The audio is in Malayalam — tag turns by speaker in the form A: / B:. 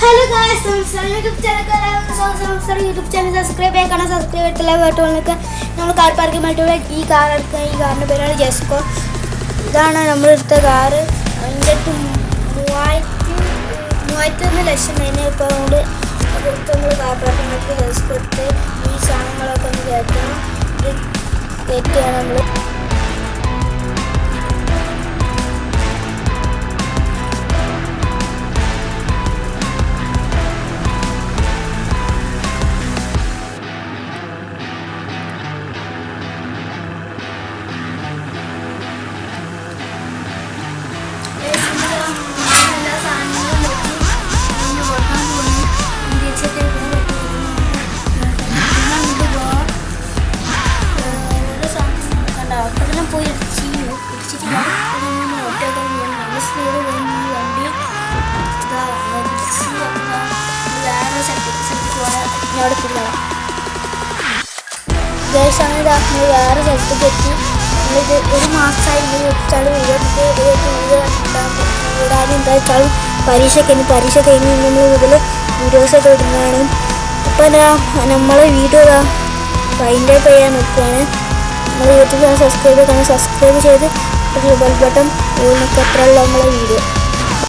A: Hello guys, YouTube channel subscribe ചെയ്യണം. സബ്സ്ക്രൈബ് ചെയ്തിട്ടുള്ള വീട്ടുകളിലൊക്കെ നമ്മൾ കാർ പാർക്കിംഗ് മറ്റുള്ള ഈ കാർ എടുക്കുക. ഈ കാറിൻ്റെ പേരാണ് ജെസ്കോ. ഇതാണ് നമ്മളെടുത്ത കാറ്. അതിൻ്റെ അടുത്ത് 3,1 ലക്ഷം തന്നെ. ഇപ്പോൾ അതുകൊണ്ട് അതെടുത്ത് നമ്മൾ കാർ പാർക്കിംഗ് ജെസ്കോ എടുത്ത് ഈ സാധനങ്ങളൊക്കെ ഒന്ന് കയറ്റണം. ഇത് കയറ്റുകയാണ് നമ്മൾ. പോയി ഇടിച്ചിട്ടില്ല. സ്പീഡ് വണ്ടി വേറെ സ്ഥലത്തേക്ക് വേറെ സ്ഥലത്തേക്ക് എത്തി. നമ്മളിത് ഒരു മാസമായി വെച്ചാൽ കൂടാതെ എന്താ വെച്ചാൽ പരീക്ഷ കഴിഞ്ഞ് നമ്മൾ മുതൽ വീഡിയോസൊക്കെ ഇടുന്നതാണ്. അപ്പോൾ നമ്മളെ വീഡിയോ വൈൻഡ് അപ്പ് ചെയ്യാൻ നോക്കുകയാണ്. നമ്മൾ യൂട്യൂബ് ചാനൽ സബ്സ്ക്രൈബ് ചെയ്ത് ബെൽ ബട്ടൺ ഓൾ നിൽക്കുക. അത്രയുള്ള നമ്മളെ വീഡിയോ.